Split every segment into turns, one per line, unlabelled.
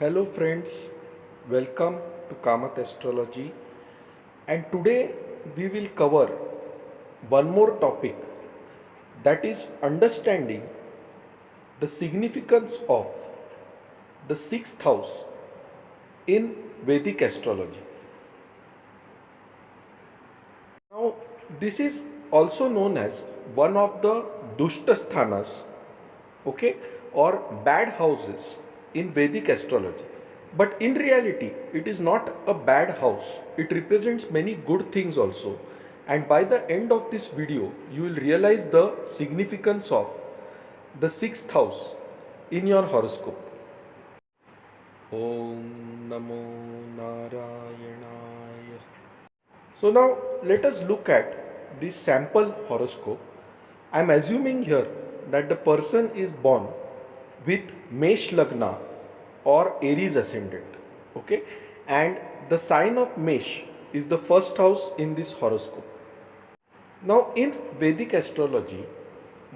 Hello friends, welcome to Kamat Astrology, and today we will cover one more topic, that is understanding the significance of the sixth house in Vedic astrology. Now this is also known as one of the dushthanas, okay, or bad houses in Vedic astrology. But in reality, it is not a bad house. It represents many good things also. And by the end of this video, you will realize the significance of the sixth house in your horoscope. Om Namo Narayanaya. So now let us look at this sample horoscope. I am assuming here that the person is born with Mesh Lagna or Aries ascendant, okay, and the sign of Mesh is the first house in this horoscope. Now in Vedic astrology,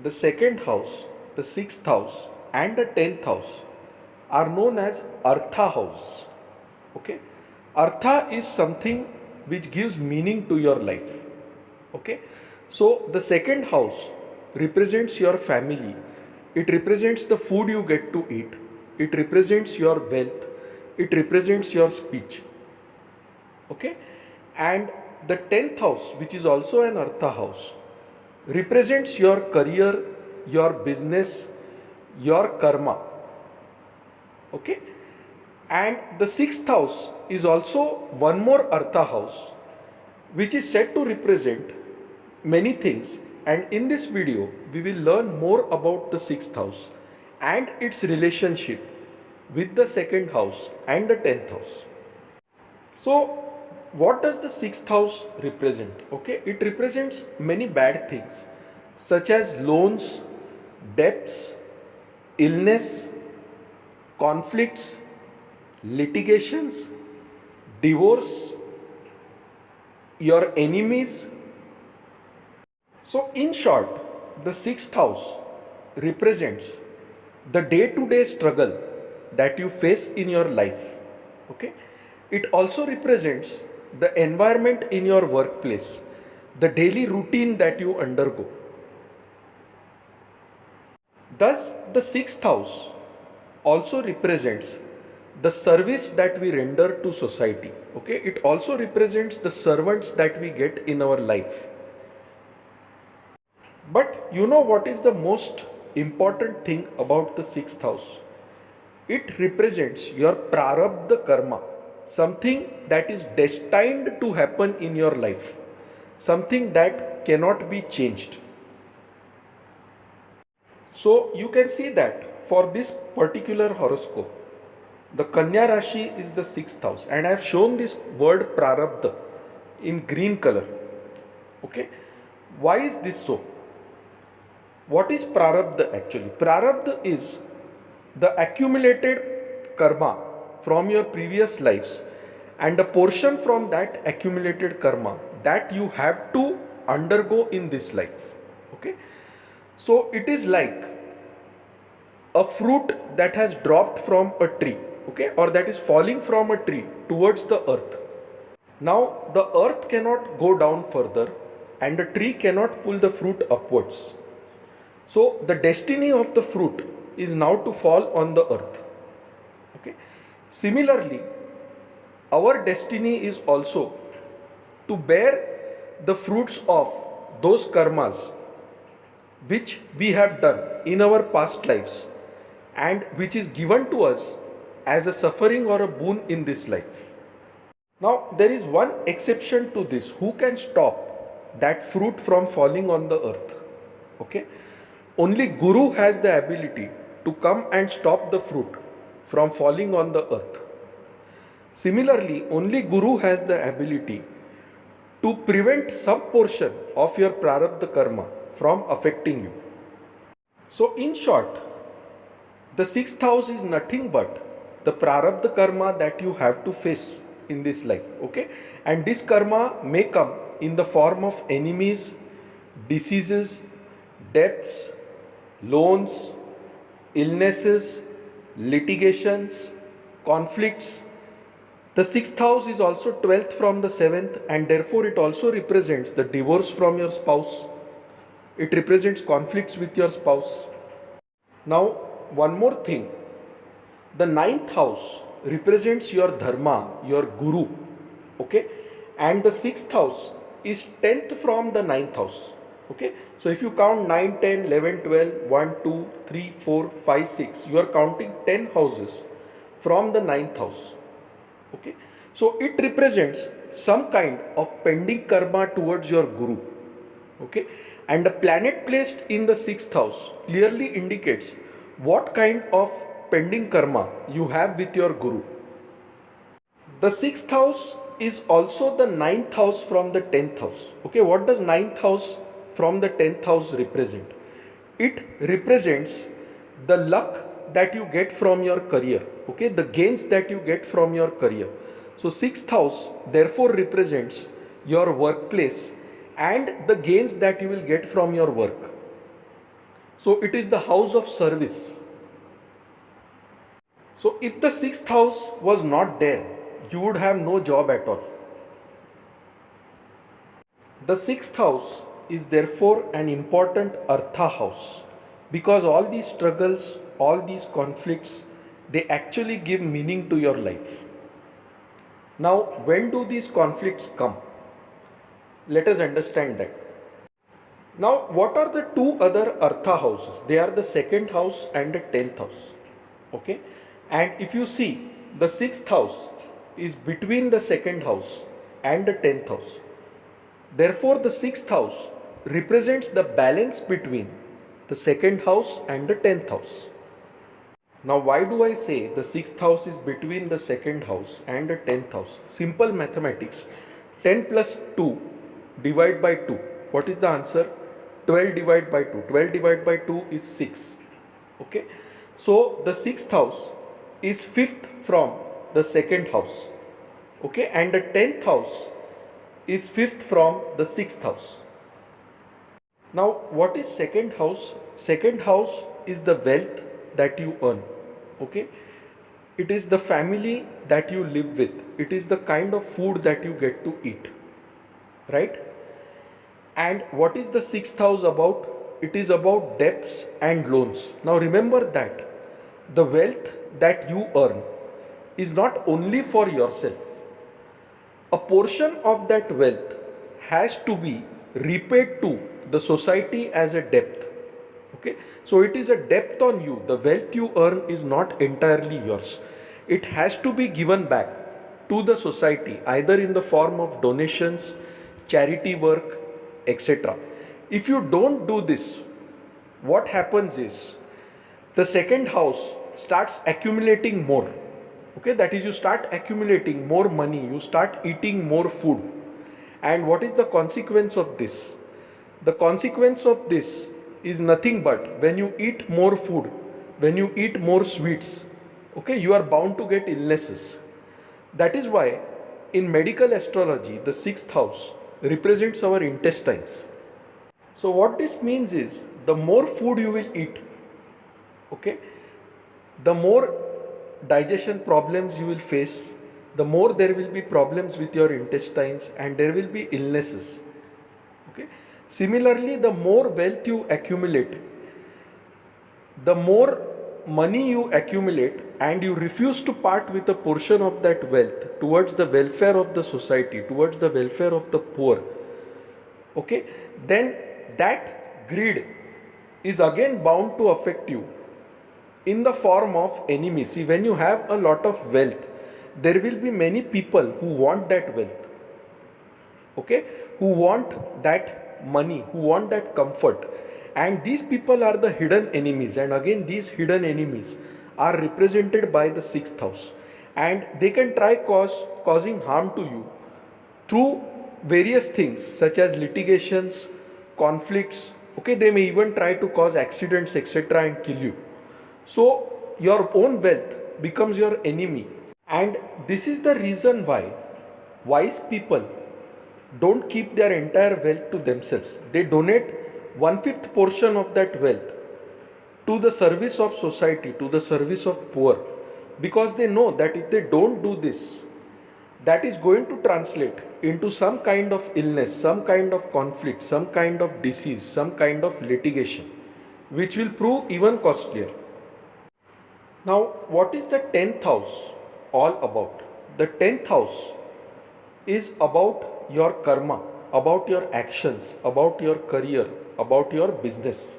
the second house, the sixth house and the 10th house are known as Artha houses, okay. Artha is something which gives meaning to your life, okay. So the second house represents your family. It represents the food you get to eat. It represents your wealth. It represents your speech. Okay? And the 10th house, which is also an Artha house, represents your career, your business, your karma. Okay? And the 6th house is also one more Artha house, which is said to represent many things. And in this video, we will learn more about the 6th house and its relationship with the second house and the 10th house. So, what does the 6th house represent? Okay, it represents many bad things such as loans, debts, illness, conflicts, litigations, divorce, your enemies. So in short, the 6th house represents the day-to-day struggle that you face in your life. Okay? It also represents the environment in your workplace, the daily routine that you undergo. Thus, the 6th house also represents the service that we render to society. Okay? It also represents the servants that we get in our life. But you know what is the most important thing about the 6th house? It represents your prarabdha karma, something that is destined to happen in your life, something that cannot be changed. So you can see that for this particular horoscope, the Kanya Rashi is the 6th house, and I have shown this word prarabdha in green color. Okay, why is this so? What is prarabdha actually? Prarabdha is the accumulated karma from your previous lives and a portion from that accumulated karma that you have to undergo in this life. Okay, so it is like a fruit that has dropped from a tree, okay, or that is falling from a tree towards the earth. Now the earth cannot go down further and the tree cannot pull the fruit upwards. So the destiny of the fruit is now to fall on the earth. Okay. Similarly, our destiny is also to bear the fruits of those karmas which we have done in our past lives and which is given to us as a suffering or a boon in this life. Now there is one exception to this. Who can stop that fruit from falling on the earth? Okay. Only Guru has the ability to come and stop the fruit from falling on the earth. Similarly, only Guru has the ability to prevent some portion of your prarabdha karma from affecting you. So in short, the 6th house is nothing but the prarabdha karma that you have to face in this life. Okay, and this karma may come in the form of enemies, diseases, debts, loans, illnesses, litigations, conflicts. The sixth house is also 12th from the 7th, and therefore it also represents the divorce from your spouse. It represents conflicts with your spouse. Now, one more thing, the ninth house represents your dharma, your guru, okay, and the sixth house is 10th from the ninth house, okay. So if you count 9, 10, 11, 12, 1, 2, 3, 4, 5, 6, you are counting 10 houses from the ninth house, okay. So it represents some kind of pending karma towards your guru, okay, and a planet placed in the sixth house clearly indicates what kind of pending karma you have with your guru. The sixth house is also the ninth house from the 10th house. Okay, what does ninth house from the 10th house represent? It represents the luck that you get from your career, okay, the gains that you get from your career. So sixth house therefore represents your workplace and the gains that you will get from your work. So it is the house of service. So if the sixth house was not there, you would have no job at all. The sixth house is therefore an important Artha house, because all these struggles, all these conflicts, they actually give meaning to your life. Now, when do these conflicts come? Let us understand that. Now, what are the two other Artha houses? They are the second house and the 10th house. Okay, and if you see, the sixth house is between the second house and the 10th house. Therefore, the sixth house represents the balance between the second house and the 10th house. Now, why do I say the sixth house is between the second house and the 10th house? Simple mathematics. 10 plus 2 divided by 2. What is the answer? 12 divided by 2. 12 divided by 2 is 6. Okay. So, the sixth house is fifth from the second house. Okay. And the 10th house is fifth from the sixth house. Now, what is second house? Second house is the wealth that you earn. Okay, it is the family that you live with. It is the kind of food that you get to eat, right? And what is the sixth house about? It is about debts and loans. Now remember that the wealth that you earn is not only for yourself. A portion of that wealth has to be repaid to the society as a debt. Okay, so it is a debt on you. The wealth you earn is not entirely yours. It has to be given back to the society, either in the form of donations, charity work, etc. If you don't do this, what happens is the second house starts accumulating more. Okay, that is, you start accumulating more money, you start eating more food. And what is the consequence of this? The consequence of this is nothing but when you eat more food, when you eat more sweets, okay, you are bound to get illnesses. That is why in medical astrology, the sixth house represents our intestines. So what this means is, the more food you will eat, okay, the more digestion problems you will face, the more there will be problems with your intestines and there will be illnesses. Okay. Similarly, the more wealth you accumulate, the more money you accumulate, and you refuse to part with a portion of that wealth towards the welfare of the society, towards the welfare of the poor, okay, then that greed is again bound to affect you in the form of enemies. See, when you have a lot of wealth, there will be many people who want that wealth, okay, who want that money, who want that comfort, and these people are the hidden enemies. And again, these hidden enemies are represented by the sixth house, and they can try causing harm to you through various things such as litigations, conflicts. Okay, they may even try to cause accidents, etc., and kill you. So your own wealth becomes your enemy, and this is the reason why wise people don't keep their entire wealth to themselves. They donate 1/5 portion of that wealth to the service of society, to the service of poor. because they know that if they don't do this, that is going to translate into some kind of illness, some kind of conflict, some kind of disease, some kind of litigation, which will prove even costlier. Now, what is the 10th house all about? The 10th house is about your karma, about your actions, about your career, about your business.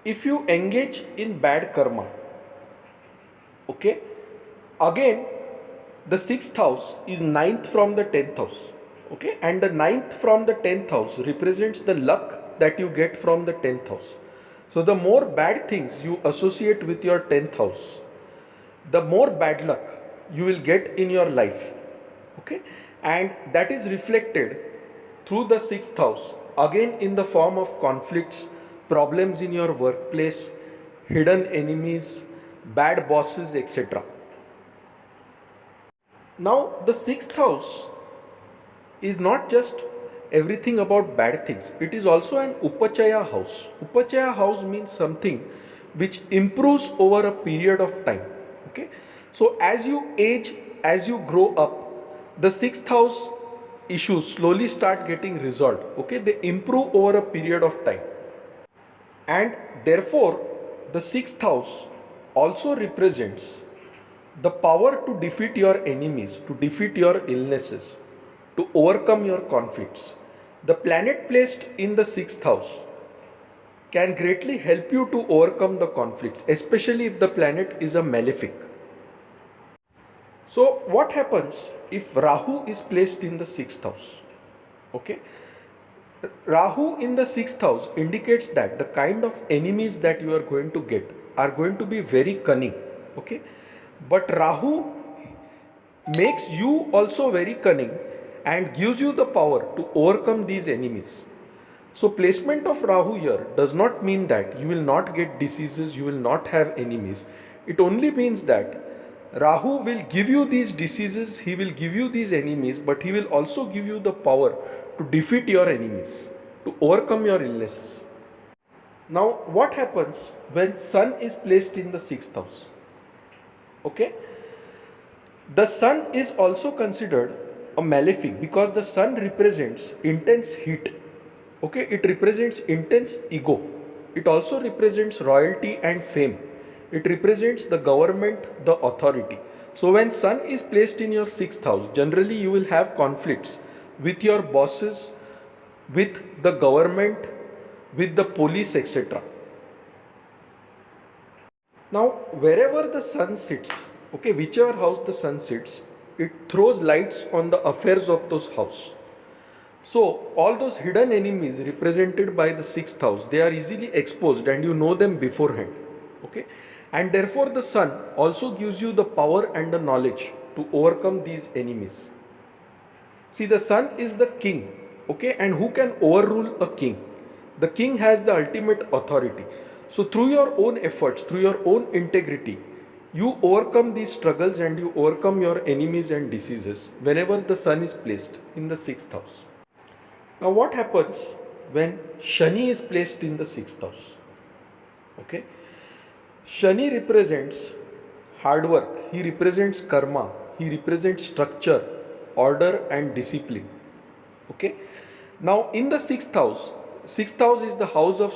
If you engage in bad karma, okay, again, the 6th house is 9th from the 10th house, okay, and the 9th from the 10th house represents the luck that you get from the 10th house. So the more bad things you associate with your 10th house, the more bad luck you will get in your life, okay, and that is reflected through the 6th house again in the form of conflicts, problems in your workplace, hidden enemies, bad bosses, etc. Now, the 6th house is not just everything about bad things, it is also an Upachaya house. Upachaya house means something which improves over a period of time. Okay, so as you age, as you grow up, the 6th house issues slowly start getting resolved. Okay, they improve over a period of time, and therefore, the 6th house also represents the power to defeat your enemies, to defeat your illnesses, to overcome your conflicts. The planet placed in the 6th house can greatly help you to overcome the conflicts, especially if the planet is a malefic. So, what happens if Rahu is placed in the 6th house? Okay, Rahu in the 6th house indicates that the kind of enemies that you are going to get are going to be very cunning. Okay, but Rahu makes you also very cunning and gives you the power to overcome these enemies. So placement of Rahu here does not mean that you will not get diseases, you will not have enemies. It only means that Rahu will give you these diseases, he will give you these enemies, but he will also give you the power to defeat your enemies, to overcome your illnesses. Now, what happens when Sun is placed in the 6th house? Okay, the Sun is also considered a malefic because the Sun represents intense heat. Okay, it represents intense ego. It also represents royalty and fame. It represents the government, the authority. So when Sun is placed in your 6th house, generally you will have conflicts with your bosses, with the government, with the police, etc. Now, wherever the Sun sits, okay, whichever house the Sun sits, it throws lights on the affairs of those houses. So, all those hidden enemies represented by the 6th house, they are easily exposed and you know them beforehand. Okay, and therefore the Sun also gives you the power and the knowledge to overcome these enemies. See, the Sun is the king, okay, and who can overrule a king? The king has the ultimate authority. So, through your own efforts, through your own integrity, you overcome these struggles and you overcome your enemies and diseases whenever the Sun is placed in the 6th house. Now, what happens when Shani is placed in the 6th house? Okay, Shani represents hard work, he represents karma, he represents structure, order, and discipline. Okay, now in the 6th house is the house of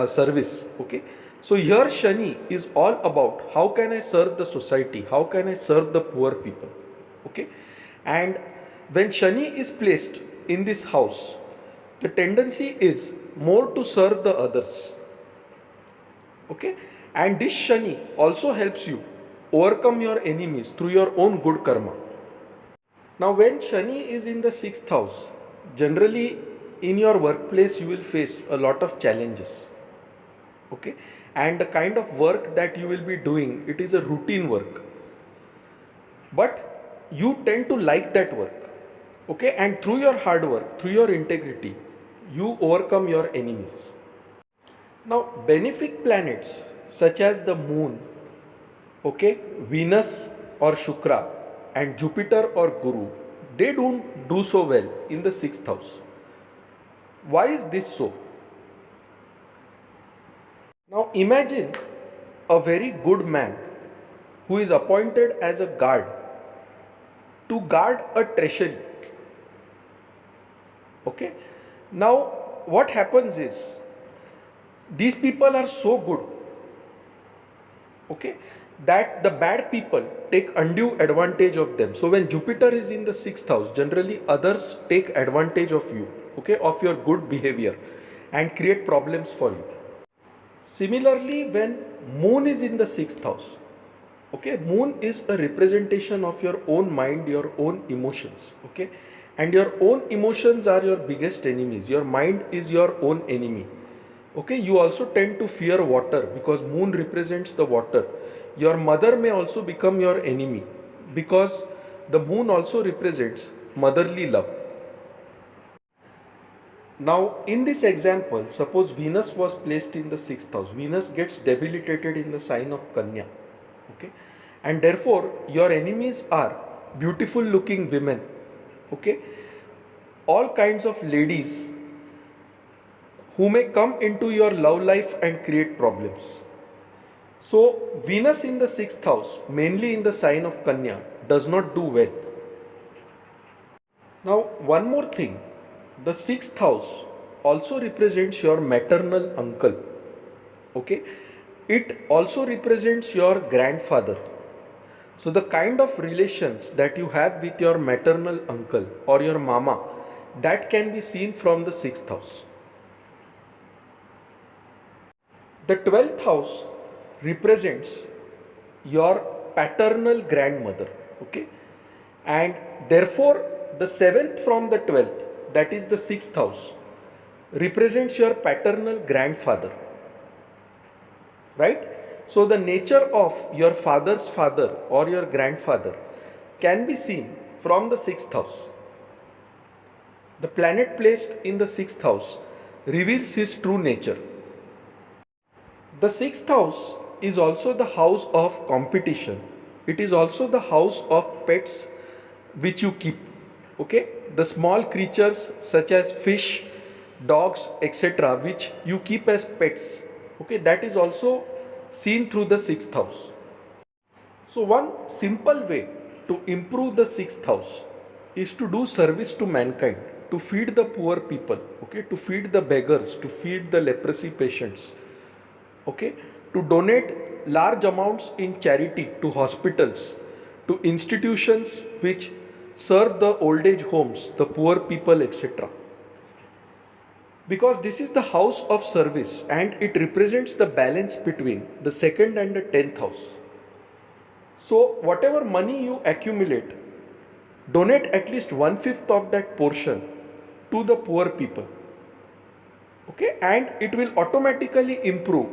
service. Okay, so here Shani is all about how can I serve the society, how can I serve the poor people. Okay, and when Shani is placed in this house, the tendency is more to serve the others. Okay, and this Shani also helps you overcome your enemies through your own good karma. Now, when Shani is in the 6th house, generally in your workplace you will face a lot of challenges. Okay, and the kind of work that you will be doing, it is a routine work, but you tend to like that work. Okay, and through your hard work, through your integrity, you overcome your enemies. Now, benefic planets such as the moon, okay, Venus or Shukra, and Jupiter or Guru, they don't do so well in the 6th house. Why is this so? Now, imagine a very good man who is appointed as a guard to guard a treasury. Okay. Now what happens is, these people are so good, okay, that the bad people take undue advantage of them. So when Jupiter is in the 6th house, generally others take advantage of you, okay, of your good behavior, and create problems for you. Similarly, when Moon is in the 6th house, okay, Moon is a representation of your own mind, your own emotions, okay, and your own emotions are your biggest enemies. Your mind is your own enemy. Okay, you also tend to fear water because Moon represents the water. Your mother may also become your enemy because the Moon also represents motherly love. Now, in this example, suppose Venus was placed in the 6th house. Venus gets debilitated in the sign of Kanya. Okay, and therefore your enemies are beautiful looking women. Okay, all kinds of ladies who may come into your love life and create problems. So, Venus in the 6th house, mainly in the sign of Kanya, does not do well. Now, one more thing, the 6th house also represents your maternal uncle. Okay, it also represents your grandfather. So, the kind of relations that you have with your maternal uncle or your mama, that can be seen from the 6th house. The 12th house represents your paternal grandmother, okay, and therefore the 7th from the 12th, that is the 6th house, represents your paternal grandfather, right? So the nature of your father's father or your grandfather can be seen from the 6th house. The planet placed in the 6th house reveals his true nature. The 6th house is also the house of competition. It is also the house of pets which you keep. Okay, the small creatures such as fish, dogs, etc., which you keep as pets. Okay, that is also seen through the 6th house. So, one simple way to improve the 6th house is to do service to mankind, to feed the poor people, okay, to feed the beggars, to feed the leprosy patients, okay, to donate large amounts in charity to hospitals, to institutions which serve the old age homes, the poor people, etc. Because this is the house of service and it represents the balance between the 2nd and the 10th house. So, whatever money you accumulate, donate at least 1/5 of that portion to the poor people. Okay, and it will automatically improve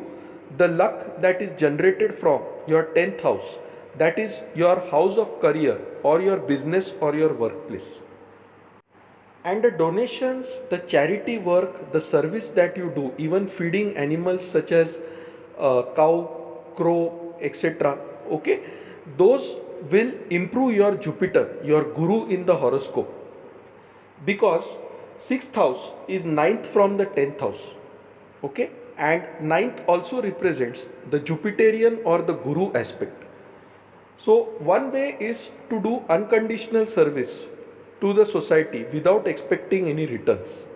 the luck that is generated from your 10th house, that is your house of career or your business or your workplace. And the donations, the charity work, the service that you do, even feeding animals such as cow, crow, etc., okay, those will improve your Jupiter, your guru in the horoscope, because 6th house is 9th from the 10th house, okay, and 9th also represents the Jupiterian or the guru aspect. So one way is to do unconditional service to the society without expecting any returns,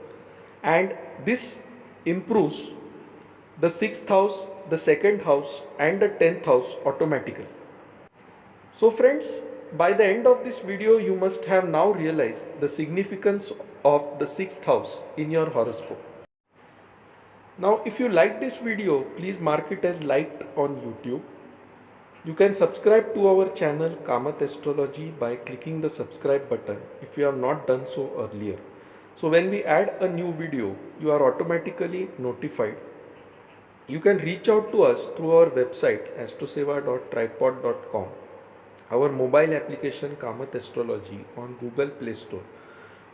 and this improves the 6th house, the 2nd house and the 10th house automatically. So friends, by the end of this video you must have now realized the significance of the 6th house in your horoscope. Now if you like this video, please mark it as liked on YouTube. You can subscribe to our channel Kamath Astrology by clicking the subscribe button if you have not done so earlier. So when we add a new video, you are automatically notified. You can reach out to us through our website astroseva.tripod.com, our mobile application Kamath Astrology on Google Play Store,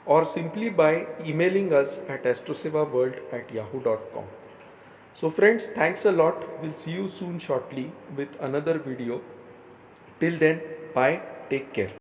or simply by emailing us at astrosevaworld@yahoo.com. So friends, thanks a lot. We'll see you soon shortly with another video. Till then, bye, take care.